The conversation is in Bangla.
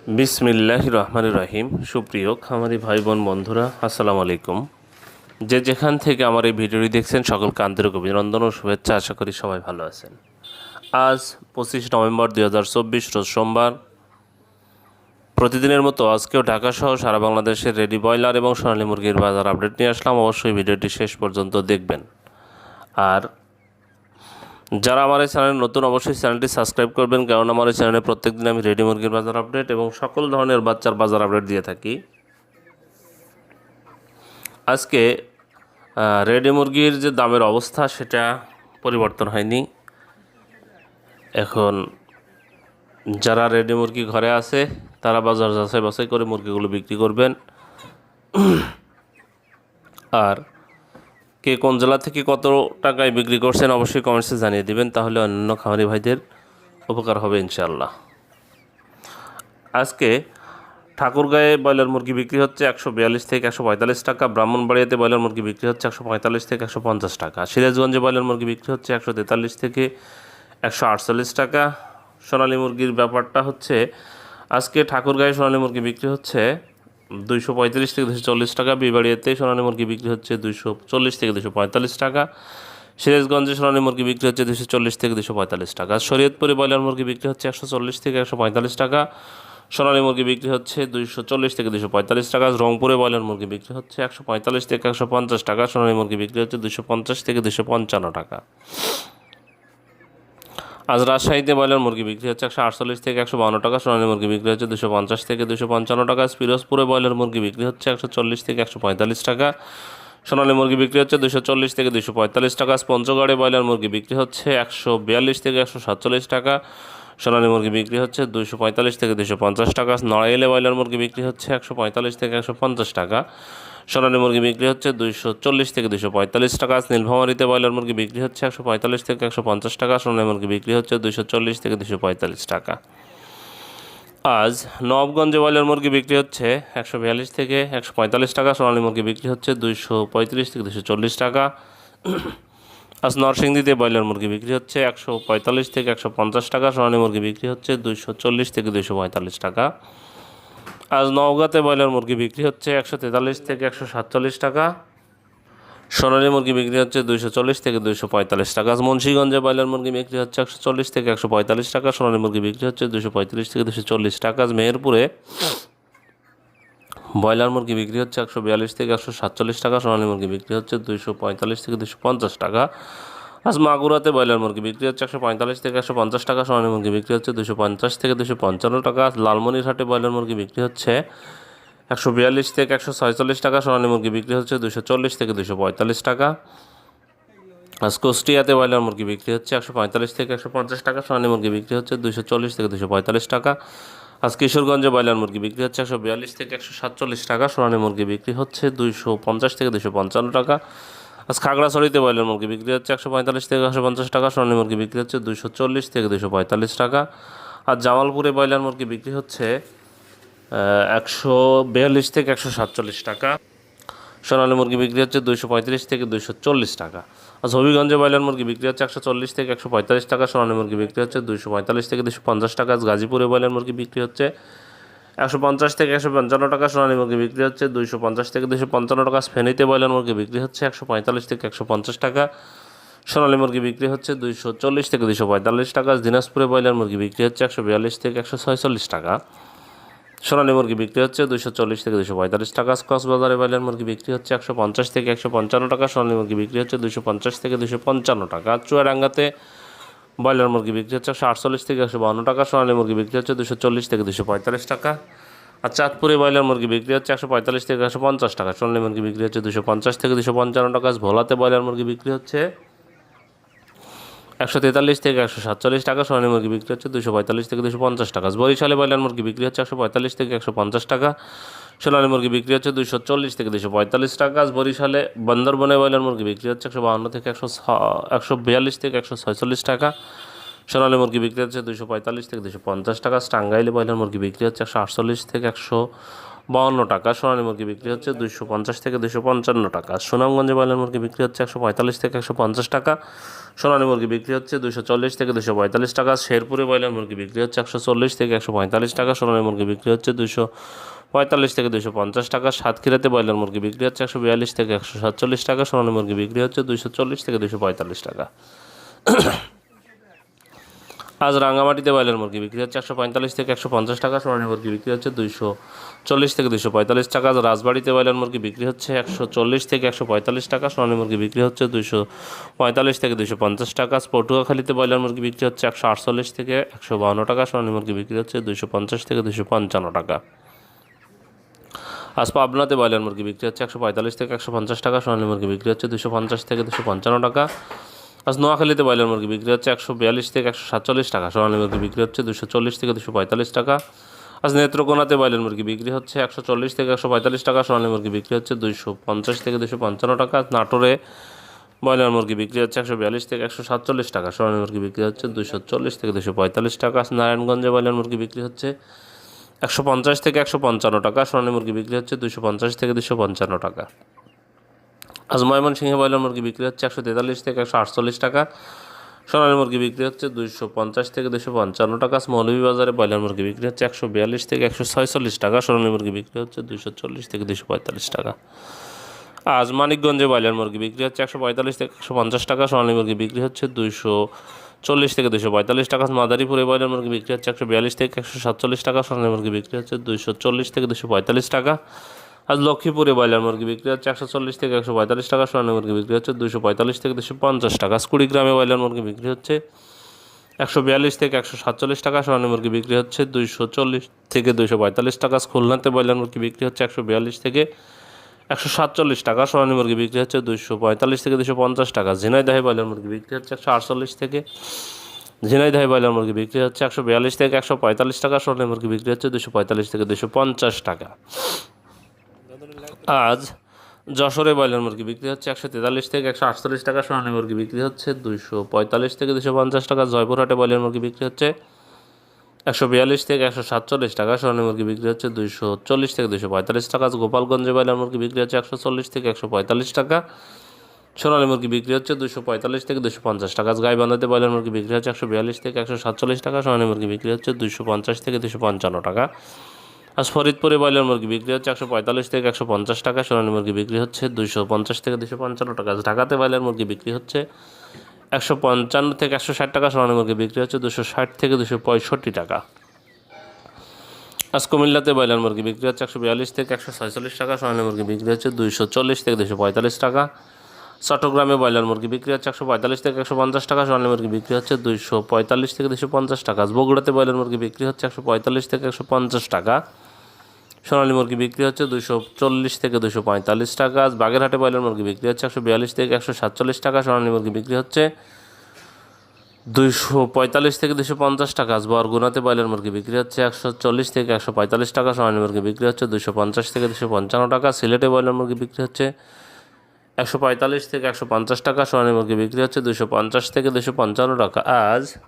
বিসমিল্লাহির রহমানির রহিম। সুপ্রিয় খামারি ভাই বোন বন্ধুরা, আসসালামু আলাইকুম। যে যেখান থেকে আমার এই ভিডিওটি দেখছেন সকলকে আন্তরিক অভিনন্দন ও শুভেচ্ছা। আশা করি সবাই ভালো আছেন। আজ 25 নভেম্বর 2024 রোজ সোমবার। প্রতিদিনের মতো আজকেও ঢাকাসহ সারা বাংলাদেশের রেডি ব্রয়লার এবং সোনালী মুরগির বাজার আপডেট নিয়ে আসলাম। অবশ্যই ভিডিওটি শেষ পর্যন্ত দেখবেন। আর যারা আমার এই চ্যানেলে নতুন, অবশ্যই চ্যানেলটি সাবস্ক্রাইব করবেন, কারণ আমার এই চ্যানেলে প্রত্যেকদিন আমি রেডি মুরগির বাজার আপডেট এবং সকল ধরনের বাচ্চার বাজার আপডেট দিয়ে থাকি। আজকে রেডি মুরগির যে দামের অবস্থা সেটা পরিবর্তন হয়নি। এখন যারা রেডি মুরগি ঘরে আছে তারা বাজার যাচাই বাছাই করে মুরগিগুলো বিক্রি করবেন। আর কে কোন জেলা থেকে কত টাকায় বিক্রি করছেন অবশ্যই কমেন্টসে জানিয়ে দিবেন, তাহলে অন্যান্য খামারি ভাইদের উপকার হবে ইনশাআল্লাহ। আজকে ঠাকুরগাঁয়ে ব্রয়লার মুরগি বিক্রি হচ্ছে 142 থেকে 145 টাকা, ব্রাহ্মণবাড়িয়াতে ব্রয়লার মুরগি বিক্রি হচ্ছে 145 থেকে 150 টাকা, সিরাজগঞ্জে ব্রয়লার মুরগি বিক্রি হচ্ছে 143 থেকে 148 টাকা। সোনালী মুরগির ব্যাপারটা হচ্ছে আজকে ঠাকুরগাঁয়ে সোনালী মুরগি বিক্রি হচ্ছে 235 থেকে 240 টাকা, বিবাড়িয়াতে সোনালী মুরগি বিক্রি হচ্ছে 240 থেকে 245 টাকা, সিরাজগঞ্জে সোনালী মুরগি বিক্রি হচ্ছে 240 থেকে 245 টাকা, শরীয়তপুরে ব্রয়লার মুরগি বিক্রি হচ্ছে 140 থেকে 145 টাকা, সোনালী মুরগি বিক্রি হচ্ছে 240 থেকে 245 টাকা, রংপুরে ব্রয়লার মুরগি বিক্রি হচ্ছে 145 থেকে 150 টাকা, সোনালী মুরগি বিক্রি হচ্ছে 250 থেকে 255 টাকা। আজ রাজশাহীতে ব্রয়লার মুরগি বিক্রি হচ্ছে 148 থেকে 152 টাকা, সোনালী মুরগি বিক্রি হচ্ছে 250 থেকে 255 টাকা, পিরোজপুরে ব্রয়লার মুরগি বিক্রি হচ্ছে 140 থেকে 145 টাকা, সোনালী মুরগি বিক্রি হচ্ছে 240 থেকে 245 টাকা, পঞ্চগড়ে ব্রয়লার মুরগি বিক্রি হচ্ছে 142 থেকে 147 টাকা, সোনালী মুরগি বিক্রি হচ্ছে 245 থেকে 250 টাকা, নড়াইলে ব্রয়লার মুরগি বিক্রি হচ্ছে 145 থেকে 150 টাকা, সোনালী মুরগি বিক্রি হচ্ছে 240 থেকে 245 টাকা, নীলফামারীতে ব্রয়লার মুরগি বিক্রি হচ্ছে 145 থেকে 150 টাকা, সোনালী মুরগি বিক্রি হচ্ছে 240 থেকে 245 টাকা। আজ নবাবগঞ্জে ব্রয়লার মুরগি বিক্রি হচ্ছে 142 থেকে 145 টাকা, সোনালী মুরগি বিক্রি হচ্ছে 235 থেকে 240 টাকা। আজ নরসিংদীতে ব্রয়লার মুরগি বিক্রি হচ্ছে 145 থেকে 150 টাকা, সোনালী মুরগি বিক্রি হচ্ছে 240 থেকে 245 টাকা। আজ নওগাঁতে ব্রয়লার মুরগি বিক্রি হচ্ছে 143 থেকে 147 টাকা, সোনালী মুরগি বিক্রি হচ্ছে 240 থেকে 245 টাকা। আজ মুন্সিগঞ্জে ব্রয়লার মুরগি বিক্রি হচ্ছে 140 থেকে 145 টাকা, সোনালী মুরগি বিক্রি হচ্ছে 235 থেকে 240 টাকা। আজ মেহেরপুরে ব্রয়লার মুরগি বিক্রি হচ্ছে 142 থেকে 147 টাকা, সোনালী মুরগি বিক্রি হচ্ছে 245 থেকে 250 টাকা। আজ মাগুরাতে ব্রয়লার মুরগি বিক্রি হচ্ছে 145 থেকে 150 টাকা, সোনালী মুরগি বিক্রি হচ্ছে 250 থেকে 255 টাকা। আজ লালমনিরহাটে ব্রয়লার মুরগি বিক্রি হচ্ছে 142 থেকে 146 টাকা, সোনালী মুরগি বিক্রি হচ্ছে 240 থেকে 245 টাকা। আজ কুষ্টিয়াতে ব্রয়লার মুরগি বিক্রি হচ্ছে 145 থেকে 150 টাকা, সোনালী মুরগি বিক্রি হচ্ছে 240 থেকে 245 টাকা। আজ কিশোরগঞ্জে ব্রয়লার মুরগি বিক্রি হচ্ছে 142 থেকে 147 টাকা, সোনালী মুরগি বিক্রি হচ্ছে 250 থেকে 255 টাকা। আজ খাগড়াছড়িতে ব্রয়লার মুরগি বিক্রি হচ্ছে 145 থেকে 150 টাকা, সোনালী মুরগি বিক্রি হচ্ছে 240 থেকে 245 টাকা। আর জামালপুরে ব্রয়লার মুরগি বিক্রি হচ্ছে 142 থেকে 147 টাকা, সোনালী মুরগি বিক্রি হচ্ছে 235 থেকে 240 টাকা। আজ হবিগঞ্জে ব্রয়লার মুরগি বিক্রি হচ্ছে 140 থেকে 145 টাকা, সোনালী মুরগি বিক্রি হচ্ছে 245 থেকে 250 টাকা। আজ গাজীপুরে ব্রয়লার মুরগি বিক্রি হচ্ছে 150 থেকে 155 টাকা, সোনালী মুরগি বিক্রি হচ্ছে 250 থেকে 255 টাকা। ফেনীতে ব্রয়লার মুরগি বিক্রি হচ্ছে 145 থেকে 150 টাকা, সোনালী মুরগি বিক্রি হচ্ছে 240 থেকে 245 টাকা। দিনাজপুরে ব্রয়লার মুরগি বিক্রি হচ্ছে 142 থেকে 146 টাকা, সোনালী মুরগি বিক্রি হচ্ছে 240 থেকে 245 টাকা। কক্সবাজারে ব্রয়লার মুরগি বিক্রি হচ্ছে 150 থেকে 155 টাকা, সোনালী মুরগি বিক্রি হচ্ছে 250 থেকে 255 টাকা। চুয়াডাঙ্গাতে ব্রয়লার মুরগি বিক্রি হচ্ছে 148 থেকে 152 টাকা, সোনালী মুরগি বিক্রি হচ্ছে 240 থেকে 245 টাকা। আর চাঁদপুরে ব্রয়লার মুরগি বিক্রি হচ্ছে 145 থেকে 150 টাকা, সোনালী মুরগি বিক্রি হচ্ছে 250 থেকে 255 টাকা। ভোলাতে ব্রয়লার মুরগি বিক্রি হচ্ছে 143 থেকে 147 টাকা, সোনালী মুরগি বিক্রি হচ্ছে 245 থেকে 250 টাকা। বরিশালে ব্রয়লার মুরগি বিক্রি হচ্ছে 145 থেকে 150 টাকা, সোনালী মুরগি বিক্রি হচ্ছে 240 থেকে 245 টাকা। বরিশালে বান্দরবনে ব্রয়লার মুরগি বিক্রি হচ্ছে 152 থেকে 142 থেকে 146 টাকা, সোনালী মুরগি বিক্রি হচ্ছে 245 থেকে 250 টাকা। টাঙ্গাইলে ব্রয়লার মুরগি বিক্রি হচ্ছে 148 থেকে টাকা। সোনালী মুরগি বিক্রি হচ্ছে 250 থেকে 255 টাকা। সুনামগঞ্জে ব্রয়লার মুরগি বিক্রি হচ্ছে 145 থেকে 150 টাকা। সোনালী মুরগি বিক্রি হচ্ছে 240 থেকে 245 টাকা। শেরপুরে ব্রয়লার মুরগি বিক্রি হচ্ছে 140 থেকে 145 টাকা। সোনালী মুরগি বিক্রি হচ্ছে 245 থেকে 250 টাকা। সাতক্ষীরাতে ব্রয়লার মুরগি বিক্রি হচ্ছে 142 থেকে 147 টাকা। সোনালী মুরগি বিক্রি হচ্ছে 240 থেকে 245 টাকা। আজ রাঙ্গামাটিতে ব্রয়লার মুরগি বিক্রি হচ্ছে 145 থেকে 150 টাকা। সোনালী মুরগি বিক্রি হচ্ছে 240 থেকে 245 টাকা। আজ রাজবাড়িতে ব্রয়লার মুরগি বিক্রি হচ্ছে 140 থেকে 145 টাকা। সোনালী মুরগি বিক্রি হচ্ছে 245 থেকে 250 টাকা। পটুয়াখালীতে ব্রয়লার মুরগি বিক্রি হচ্ছে 148 থেকে 152 টাকা। সোনালী মুরগি বিক্রি হচ্ছে 250 থেকে 255 টাকা। আজ পাবনাতে ব্রয়লার মুরগি বিক্রি হচ্ছে 145 থেকে 150 টাকা। সোনালী মুরগি বিক্রি হচ্ছে 250 থেকে 255 টাকা। আজ নোয়াখালীতে ব্রয়লার মুরগি বিক্রি হচ্ছে 142 থেকে 147 টাকা। সোনালী মুরগি বিক্রি হচ্ছে 240 থেকে 245 টাকা। আজ নেত্রকোনাতে ব্রয়লার মুরগি বিক্রি হচ্ছে 140 থেকে 145 টাকা। সোনালী মুরগি বিক্রি হচ্ছে 250 থেকে 255 টাকা। নাটোরে ব্রয়লার মুরগি বিক্রি হচ্ছে 142 থেকে 147 টাকা। সোনালী মুরগি বিক্রি হচ্ছে 240 থেকে 245 টাকা। আজ নারায়ণগঞ্জে ব্রয়লার মুরগি বিক্রি হচ্ছে 150 থেকে 155 টাকা। সোনালী মুরগি বিক্রি হচ্ছে 250 থেকে 255 টাকা। আজ ময়মনসিংহে ব্রয়লার মুরগি বিক্রি হচ্ছে 143 থেকে 148 টাকা। সোনালী মুরগি বিক্রি হচ্ছে 250 থেকে 255 টাকা। আজ মৌলভীবাজারে ব্রয়লার মুরগি বিক্রি হচ্ছে 142 থেকে 146 টাকা। সোনালী মুরগি বিক্রি হচ্ছে 240 থেকে 245 টাকা। আজ মানিকগঞ্জে ব্রয়লার মুরগি বিক্রি হচ্ছে 145 থেকে 150 টাকা। সোনালী মুরগি বিক্রি হচ্ছে 240 থেকে 245 টাকা। মাদারীপুরে ব্রয়লার মুরগি বিক্রি হচ্ছে 142 থেকে 147 টাকা। সোনালী মুরগি বিক্রি হচ্ছে 240 থেকে 245 টাকা। আজ লক্ষ্মীপুরে ব্রয়লার মুরগি বিক্রি হচ্ছে 140 থেকে 145 টাকা। সোনালী মুরগি বিক্রি হচ্ছে 245 থেকে 250 টাকা। কুড়িগ্রামে ব্রয়লার মুরগি বিক্রি হচ্ছে 142 থেকে 147 টাকা। সোনালী মুরগি বিক্রি হচ্ছে 240 থেকে 245 টাকা। খুলনাতে ব্রয়লার মুরগি বিক্রি হচ্ছে 142 থেকে 147 টাকা। সোনালী মুরগি বিক্রি হচ্ছে 245 থেকে 250 টাকা। ঝিনাইদহে ব্রয়লার মুরগি বিক্রি হচ্ছে 148 থেকে ঝিনাইদহে ব্রয়লার মুরগি বিক্রি হচ্ছে 142 থেকে 145 টাকা। সোনালী মুরগি বিক্রি হচ্ছে 245 থেকে 250 টাকা। আজ যশোরে ব্রয়লার মুরগি বিক্রি হচ্ছে 143 থেকে 148 টাকা। সোনালী মুরগি বিক্রি হচ্ছে 245 থেকে 250 টাকা। জয়পুরহাটে ব্রয়লার মুরগি বিক্রি হচ্ছে 142 থেকে 147 টাকা। সোনালী মুরগি বিক্রি হচ্ছে 240 থেকে 245 টাকা। আজ গোপালগঞ্জে ব্রয়লার মুরগি বিক্রি হচ্ছে 140 থেকে 145 টাকা। সোনালী মুরগি বিক্রি হচ্ছে 245 থেকে 250 টাকা। আজ গাইবান্ধাতে ব্রয়লার মুরগি বিক্রি হচ্ছে 142 থেকে 147 টাকা। সোনালী মুরগি বিক্রি হচ্ছে 250 থেকে 255 টাকা। আজ ফরিদপুরে ব্রয়লার মুরগি বিক্রি হচ্ছে 145 থেকে 150 টাকা। সোনালী মুরগি বিক্রি হচ্ছে 250 থেকে 255 টাকা। আজ ঢাকাতে ব্রয়লার মুরগি বিক্রি হচ্ছে 155 থেকে 160 টাকা। সোনালী মুরগি বিক্রি হচ্ছে 260 থেকে 265 টাকা। আজ কুমিল্লাতে ব্রয়লার মুরগি বিক্রি হচ্ছে 142 থেকে 146 টাকা। সোনালী মুরগি বিক্রি হচ্ছে 240 থেকে 245 টাকা। চট্টগ্রামে ব্রয়লার মুরগি বিক্রি হচ্ছে 145 থেকে 150 টাকা। সোনালী মুরগি বিক্রি হচ্ছে 245 থেকে 250 টাকা। আজ বগুড়াতে ব্রয়লার মুরগি বিক্রি হচ্ছে 145 থেকে 150 টাকা। সোনালী মুরগি বিক্রি হচ্ছে 240 থেকে 245 টাকা। আজ বাগেরহাটে ব্রয়লার মুরগি বিক্রি হচ্ছে 142 থেকে 147 টাকা। সোনালী মুরগি বিক্রি হচ্ছে 245 থেকে 250 টাকা। আজ বরগুনাতে ব্রয়লার মুরগি বিক্রি হচ্ছে 140 থেকে 145 টাকা। সোনালী মুরগি বিক্রি হচ্ছে 250 থেকে 255 টাকা। সিলেটে ব্রয়লার মুরগি বিক্রি হচ্ছে 145 থেকে 150 টাকা। সোনালী মুরগি বিক্রি হচ্ছে 250 থেকে 255 টাকা। আজ